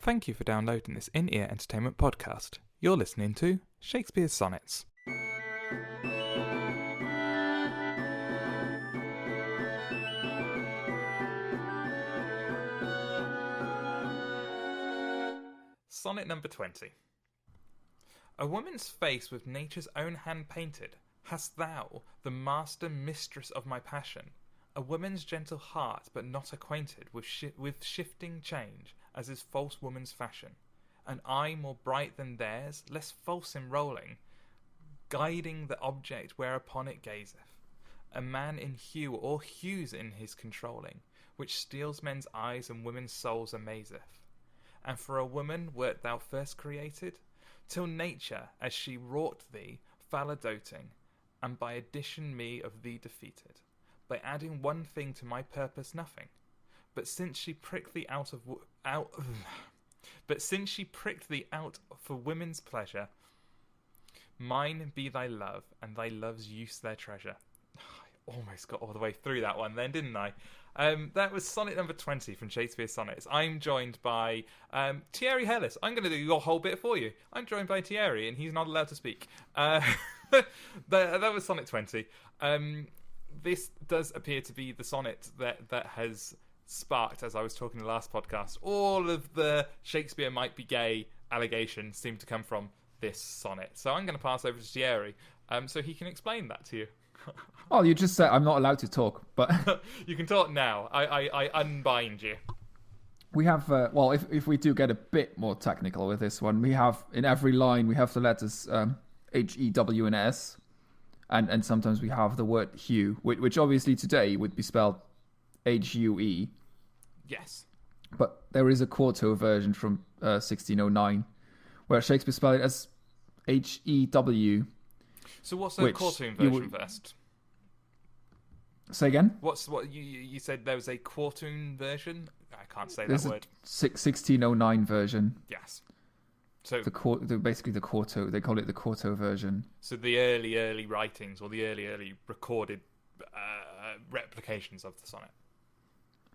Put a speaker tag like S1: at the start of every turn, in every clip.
S1: Thank you for downloading this in-ear entertainment podcast. You're listening to Shakespeare's Sonnets. Sonnet number 20. A woman's face with nature's own hand painted, hast thou, the master mistress of my passion. A woman's gentle heart, but not acquainted with shifting change, as is false woman's fashion. An eye more bright than theirs, less false in rolling, guiding the object whereupon it gazeth. A man in hue or hues in his controlling, which steals men's eyes and women's souls amazeth. And for a woman wert thou first created, till nature, as she wrought thee, fell doting, and by addition me of thee defeated. By adding one thing to my purpose nothing. But since she pricked thee out for women's pleasure, mine be thy love, and thy love's use their treasure. I almost got all the way through that one then, didn't I? That was sonnet number 20 from Shakespeare's Sonnets. I'm joined by Thierry Heles. I'm going to do your whole bit for you. I'm joined by Thierry, and he's not allowed to speak. That was sonnet 20. This does appear to be the sonnet that has sparked, as I was talking in the last podcast, all of the Shakespeare might be gay allegations seem to come from this sonnet. So I'm going to pass over to Thierry so he can explain that to you.
S2: Oh, you just said I'm not allowed to talk, but
S1: you can talk now. I unbind you.
S2: We have, if we do get a bit more technical with this one, we have in every line we have the letters H, E, W, and S. And sometimes we have the word hue, which obviously today would be spelled H-U-E.
S1: Yes.
S2: But there is a quarto version from 1609 where Shakespeare spelled it as H-E-W.
S1: So what's the quartoon version first?
S2: Say again?
S1: What you said there was a quartoon version? I can't say
S2: There's
S1: that word.
S2: 1609 version.
S1: Yes. So
S2: basically the quarto, they call it the quarto version.
S1: So the early writings or the early recorded replications of the sonnet.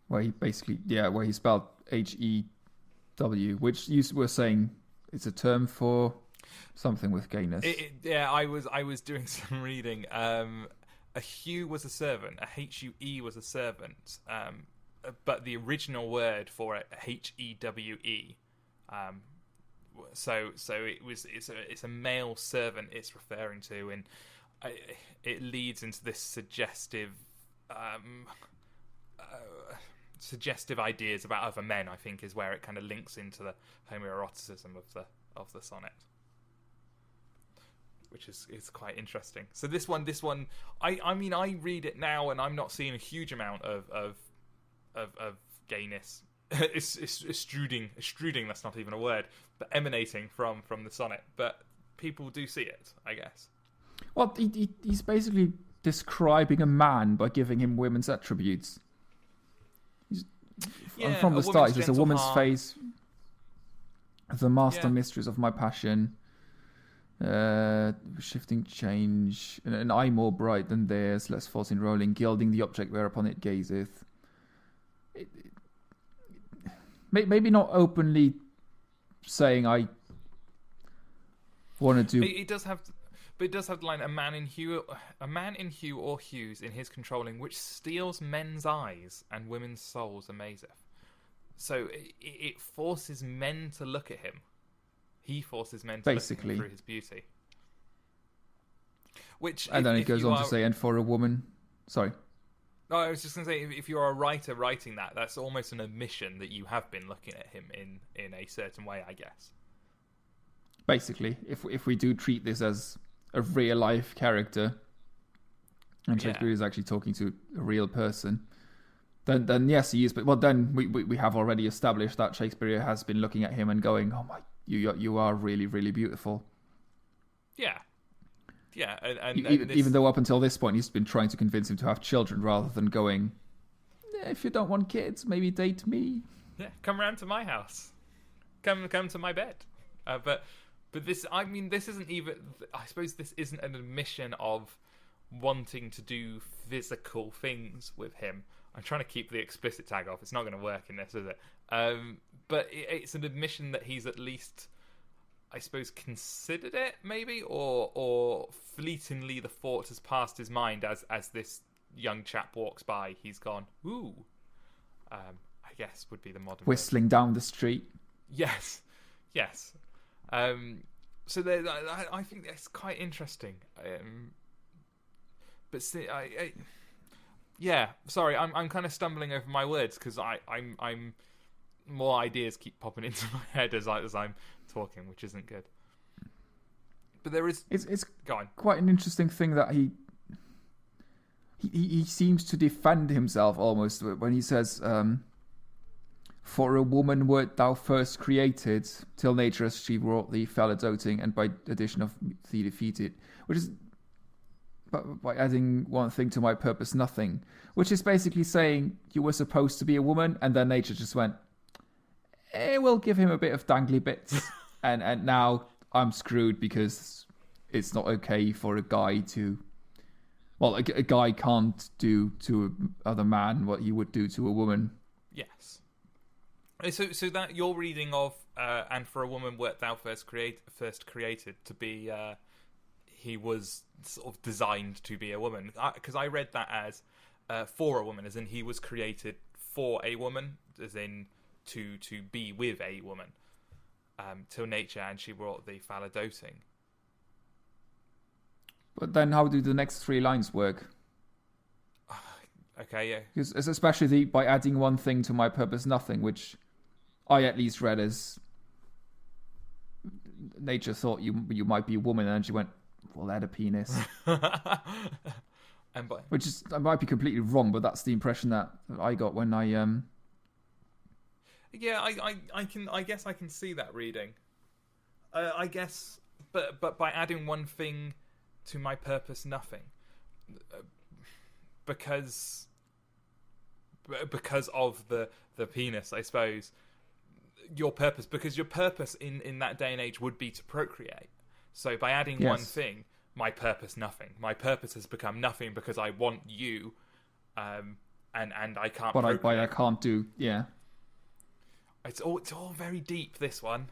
S2: Where he spelled H-E-W, which you were saying it's a term for something with gayness.
S1: I was doing some reading. A hue was a servant. A H-U-E was a servant. But the original word for it, H-E-W-E. So it's a male servant it's referring to, and it leads into this suggestive ideas about other men. I think is where it kind of links into the homoeroticism of the sonnet, which is quite interesting. So this one, I mean I read it now and I'm not seeing a huge amount of gayness. It's extruding. That's not even a word, but emanating from the sonnet. But people do see it, I guess.
S2: Well, he's basically describing a man by giving him women's attributes. From the start, there's a woman's face, the master mistress of my passion, shifting change, an eye more bright than theirs, less false in rolling, gilding the object whereupon it gazeth. Maybe not openly saying I want to do.
S1: It does have the line: a man in hue or hues in his controlling, which steals men's eyes and women's souls amazeth. So it forces men to look at him. He forces men to look at him through his beauty.
S2: And then it goes on to say, and for a woman, sorry.
S1: No, I was just going to say, if you're a writer writing that, that's almost an admission that you have been looking at him in a certain way, I guess.
S2: Basically, if we do treat this as a real life character, and Shakespeare is actually talking to a real person, then yes, he is. But then we have already established that Shakespeare has been looking at him and going, "Oh my, you are really, really beautiful."
S1: Yeah. Yeah,
S2: even though up until this point he's been trying to convince him to have children rather than going, if you don't want kids, maybe date me.
S1: Yeah, come round to my house, come to my bed. But this, I mean, this isn't even. I suppose this isn't an admission of wanting to do physical things with him. I'm trying to keep the explicit tag off. It's not going to work in this, is it? But it's an admission that he's at least, I suppose, considered it, maybe, or fleetingly the thought has passed his mind as this young chap walks by. He's gone, ooh. I guess would be the modern
S2: whistling
S1: version.
S2: down the street.
S1: Yes. So I think that's quite interesting. But see, sorry, I'm kind of stumbling over my words because I'm more ideas keep popping into my head as I'm talking, which isn't good. But there is
S2: it's
S1: go on.
S2: Quite an interesting thing that he seems to defend himself almost when he says, "For a woman wert thou first created, till nature as she wrought thee fell a doting, and by addition of thee defeated," which is by adding one thing to my purpose nothing, which is basically saying you were supposed to be a woman, and then nature just went, we'll give him a bit of dangly bits, and now I'm screwed because it's not okay for a guy to. Well, a guy can't do to another man what he would do to a woman.
S1: Yes. So that your reading of "and for a woman wert thou first created" to be he was sort of designed to be a woman, because I read that as for a woman, as in he was created for a woman, as in to be with a woman, till nature and she wrought thee fell a doting.
S2: But then how do the next three lines work?
S1: Okay, yeah.
S2: Because especially by adding one thing to my purpose nothing, which I at least read as nature thought you might be a woman, and she went, "Well, add a penis."
S1: And
S2: which is, I might be completely wrong, but that's the impression that I got when I
S1: Yeah, I guess I can see that reading. I guess, but by adding one thing to my purpose nothing, because of the penis, I suppose. Your purpose in that day and age would be to procreate. So by adding one thing, my purpose nothing. My purpose has become nothing because I want you, and I can't.
S2: But I can't do. Yeah.
S1: It's all very deep. This one.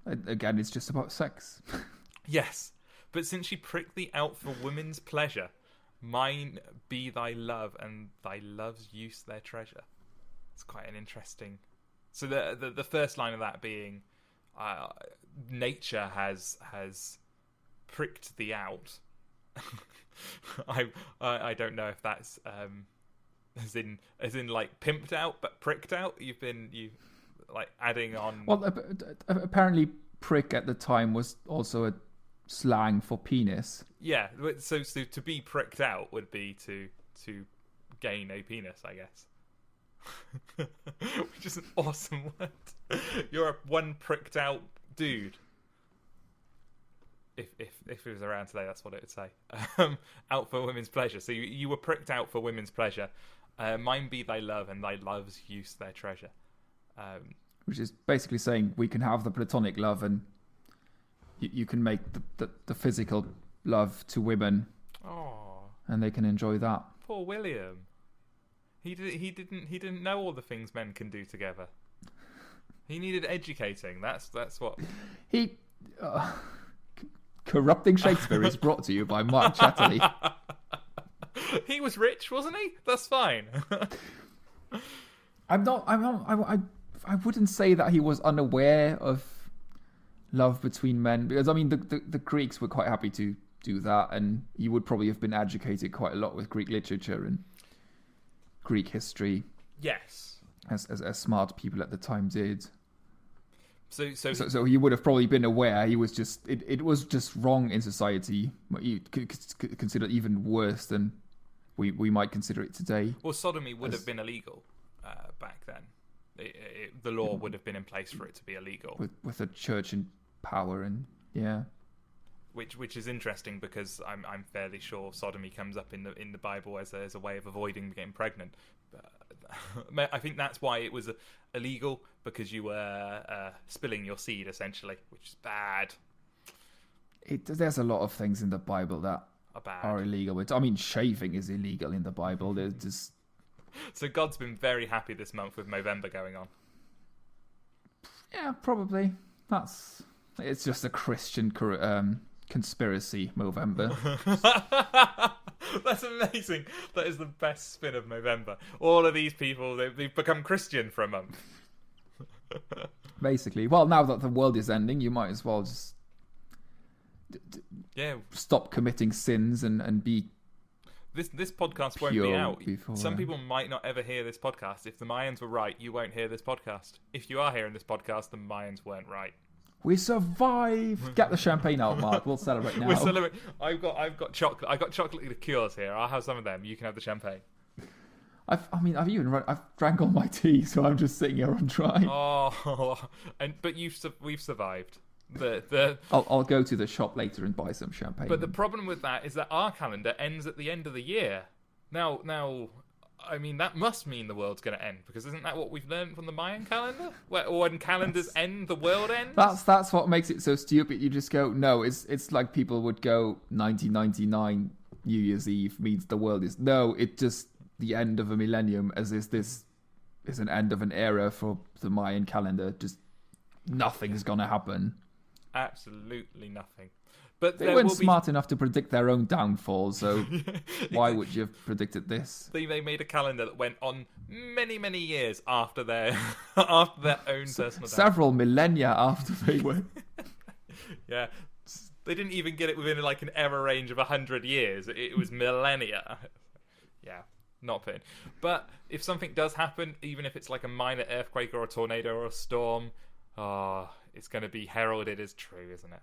S2: Again, it's just about sex.
S1: Yes, but since she pricked thee out for women's pleasure, mine be thy love, and thy love's use their treasure. It's quite an interesting. So the first line of that being, nature has pricked thee out. I don't know if that's as in like pimped out, but pricked out. You like adding on.
S2: Well, apparently, prick at the time was also a slang for penis.
S1: Yeah, so to be pricked out would be to gain a penis, I guess. Which is an awesome word. You're a one pricked out dude. If it was around today, that's what it would say. Out for women's pleasure. So you were pricked out for women's pleasure. Mine be thy love, and thy love's use their treasure.
S2: Which is basically saying we can have the platonic love, and you can make the physical love to women.
S1: Oh,
S2: and they can enjoy that.
S1: Poor William. He didn't know all the things men can do together. He needed educating. That's what
S2: he. Corrupting Shakespeare is brought to you by Mark Chatterley.
S1: He was rich, wasn't he? That's fine.
S2: I wouldn't say that he was unaware of love between men, because I mean the Greeks were quite happy to do that, and he would probably have been educated quite a lot with Greek literature and Greek history.
S1: Yes,
S2: as smart people at the time did.
S1: So
S2: he would have probably been aware. He was just it was just wrong in society. You could consider it even worse than we might consider it today.
S1: Well, sodomy would have been illegal back then. The law would have been in place for it to be illegal
S2: with a church in power, and yeah.
S1: Which is interesting, because I'm fairly sure sodomy comes up in the Bible as a way of avoiding getting pregnant. But I think that's why it was illegal, because you were spilling your seed essentially, which is bad.
S2: There's a lot of things in the Bible that
S1: are bad,
S2: are illegal. I mean, shaving is illegal in the Bible. There's just
S1: So God's been very happy this month with Movember going on.
S2: Yeah, probably. It's just a Christian conspiracy, Movember.
S1: That's amazing. That is the best spin of Movember. All of these people, they've become Christian for a month.
S2: Basically. Well, now that the world is ending, you might as well just stop committing sins and be
S1: This podcast won't be out. Some people might not ever hear this podcast. If the Mayans were right, you won't hear this podcast. If you are hearing this podcast, the Mayans weren't right.
S2: We survived. Get the champagne out, Mark. We'll celebrate now.
S1: We'll celebrate. I've got chocolate. I've got chocolate liqueurs here. I'll have some of them. You can have the champagne.
S2: I've drank all my tea, so I'm just sitting here on dry.
S1: Oh, but we've survived.
S2: I'll go to the shop later and buy some champagne.
S1: But the problem with that is that our calendar ends at the end of the year. Now, I mean, that must mean the world's going to end, because isn't that what we've learned from the Mayan calendar? When calendars end, the world ends?
S2: That's what makes it so stupid. You just go, no, it's like people would go 1999 New Year's Eve means the world is... No, it just the end of a millennium, as this is an end of an era for the Mayan calendar. Just nothing's going to happen.
S1: Absolutely nothing. But
S2: they weren't smart enough to predict their own downfall, so why would you have predicted this?
S1: They made a calendar that went on many, many years after their after their own personal downfall.
S2: Several millennia after they were.
S1: Yeah. They didn't even get it within like an error range of 100 years. It was millennia. Yeah, not fitting. But if something does happen, even if it's like a minor earthquake or a tornado or a storm, it's going to be heralded as true, isn't it?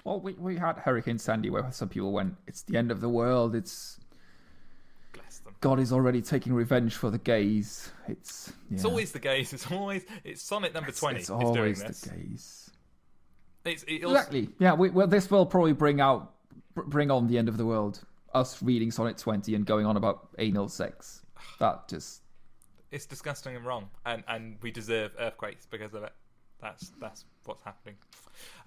S2: Well, we had Hurricane Sandy, where some people went, it's the end of the world,
S1: Bless them.
S2: God is already taking revenge for the gays. It's
S1: always the gays. It's Sonnet number 20.
S2: It's always
S1: this.
S2: The gays. Exactly. Yeah, this will probably bring on the end of the world. Us reading Sonnet 20 and going on about anal sex. It's
S1: disgusting and wrong. And we deserve earthquakes because of it. That's what's happening.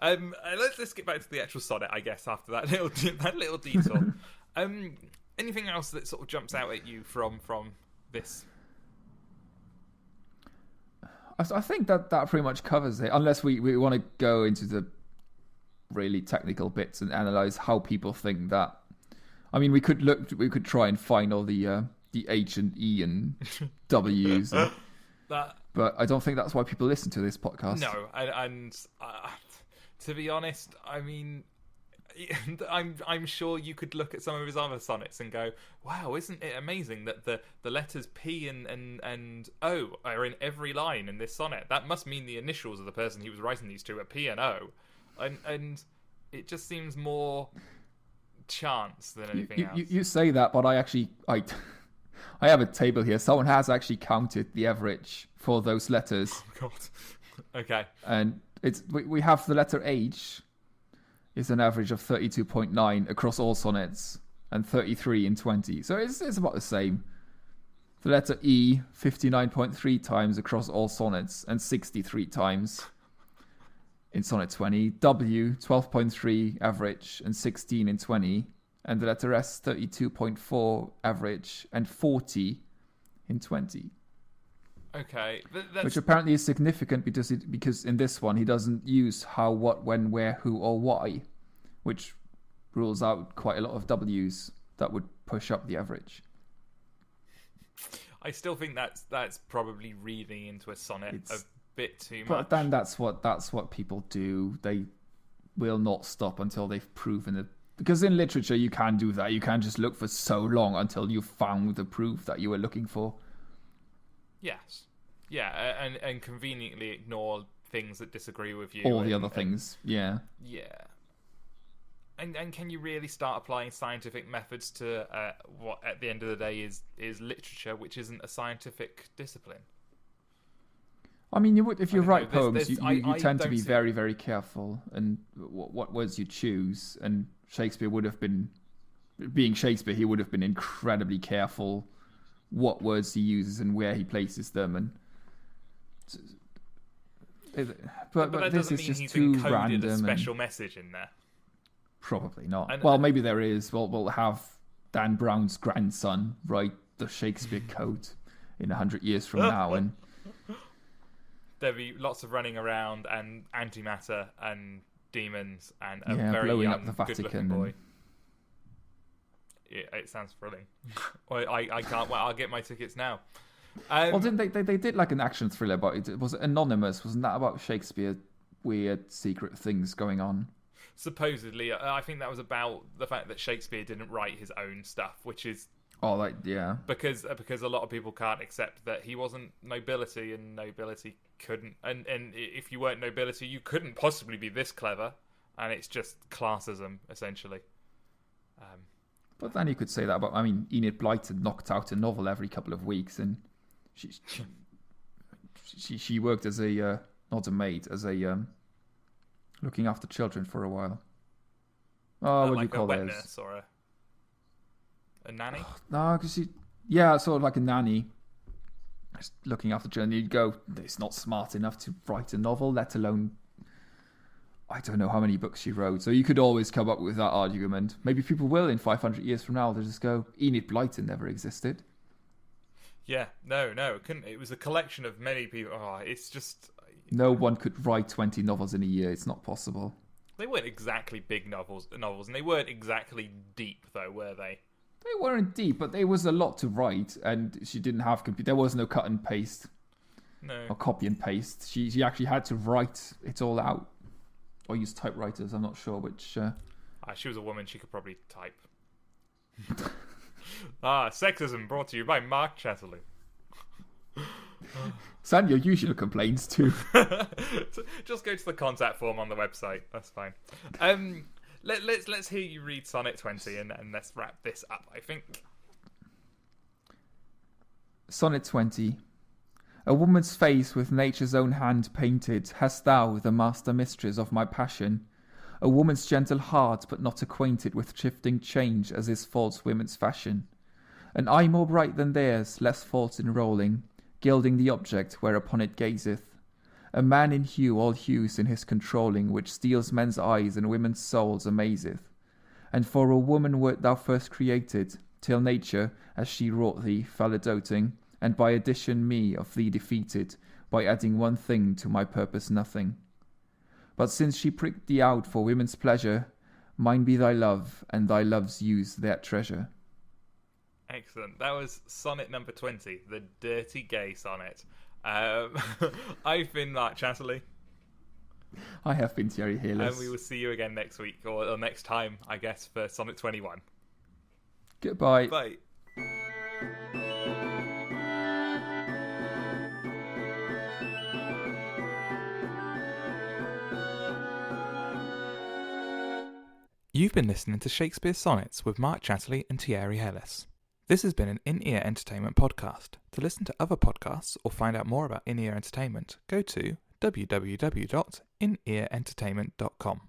S1: Let's get back to the actual sonnet, I guess, after that little detour. Anything else that sort of jumps out at you from this?
S2: I think that pretty much covers it, unless we want to go into the really technical bits and analyze how people think that. I mean, we could try and find all the H and E and W's. But I don't think that's why people listen to this podcast.
S1: No, and to be honest, I mean, I'm sure you could look at some of his other sonnets and go, wow, isn't it amazing that the letters P and O are in every line in this sonnet? That must mean the initials of the person he was writing these to are P and O. And it just seems more chance than anything else.
S2: You say that, but I have a table here. Someone has actually counted the average for those letters.
S1: Oh, God. Okay.
S2: And we have the letter H is an average of 32.9 across all sonnets and 33 in 20. So it's about the same. The letter E, 59.3 times across all sonnets and 63 times in sonnet 20. W, 12.3 average and 16 in 20. And the letter S, 32.4 average and 40 in 20.
S1: Okay.
S2: Which apparently is significant because in this one he doesn't use how, what, when, where, who, or why, which rules out quite a lot of W's that would push up the average.
S1: I still think that's probably reading into a sonnet a bit too much.
S2: But then that's what people do. They will not stop until they've proven it. Because in literature, you can do that. You can just look for so long until you've found the proof that you were looking for.
S1: Yes. Yeah, and conveniently ignore things that disagree with you.
S2: All the other things, yeah.
S1: Yeah. And can you really start applying scientific methods to what, at the end of the day, is literature, which isn't a scientific discipline?
S2: I mean, you would if you write poems, you tend to be very, very careful and what words you choose. And Shakespeare would have been, being Shakespeare, he would have been incredibly careful what words he uses and where he places them. But
S1: that
S2: this
S1: doesn't
S2: is
S1: mean
S2: just
S1: he's
S2: too
S1: encoded
S2: random.
S1: A special message in there.
S2: Probably not. Well, maybe there is. We'll have Dan Brown's grandson write the Shakespeare Code in 100 years from now, and
S1: there'll be lots of running around and antimatter and demons and a very
S2: blowing
S1: young,
S2: up the Vatican.
S1: boy. Yeah, it sounds thrilling. I can't wait. I'll get my tickets now.
S2: Well, didn't they did like an action thriller about it? Was it Anonymous? Wasn't that about Shakespeare? Weird secret things going on.
S1: Supposedly, I think that was about the fact that Shakespeare didn't write his own stuff, which is because a lot of people can't accept that he wasn't nobility, and nobility couldn't, and if you weren't nobility, you couldn't possibly be this clever, and it's just classism essentially.
S2: But then you could say that about, Enid Blyton knocked out a novel every couple of weeks, and she worked as a not a maid, as a looking after children for a while. Oh, what do you call
S1: those?
S2: A
S1: wet nurse or a nanny?
S2: No, because sort of like a nanny, just looking after children. You'd go, it's not smart enough to write a novel, let alone, I don't know how many books she wrote. So you could always come up with that argument. Maybe people will in 500 years from now. They'll just go, Enid Blyton never existed.
S1: Yeah, no, it couldn't. It was a collection of many people. Oh, it's just...
S2: No one could write 20 novels in a year. It's not possible.
S1: They weren't exactly big novels, and they weren't exactly deep, though, were they?
S2: They weren't deep, but there was a lot to write, and she didn't have there was no cut and paste.
S1: No.
S2: Or copy and paste. She actually had to write it all out. Or use typewriters, I'm not sure which...
S1: She was a woman, she could probably type. Sexism brought to you by Mark Chatterley.
S2: Send your usual complaints too.
S1: Just go to the contact form on the website. That's fine. Let's hear you read Sonnet 20 and let's wrap this up, I think.
S2: Sonnet 20. A woman's face with nature's own hand painted, hast thou, the master mistress of my passion. A woman's gentle heart, but not acquainted with shifting change, as is false women's fashion. An eye more bright than theirs, less false in rolling, gilding the object whereupon it gazeth. A man in hue, all hues in his controlling, which steals men's eyes and women's souls amazeth. And for a woman wert thou first created, till nature, as she wrought thee, fell a-doting, and by addition me of thee defeated, by adding one thing to my purpose nothing. But since she pricked thee out for women's pleasure, mine be thy love, and thy love's use their treasure.
S1: Excellent. That was Sonnet number 20, the dirty gay sonnet. I've been Mark Chatterley.
S2: I have been Thierry Heles.
S1: And we will see you again next week, or next time, I guess, for Sonnet 21.
S2: Goodbye.
S1: Bye. You've been listening to Shakespeare Sonnets with Mark Chatterley and Thierry Heles. This has been an In-Ear Entertainment podcast. To listen to other podcasts or find out more about In-Ear Entertainment, go to www.inearentertainment.com.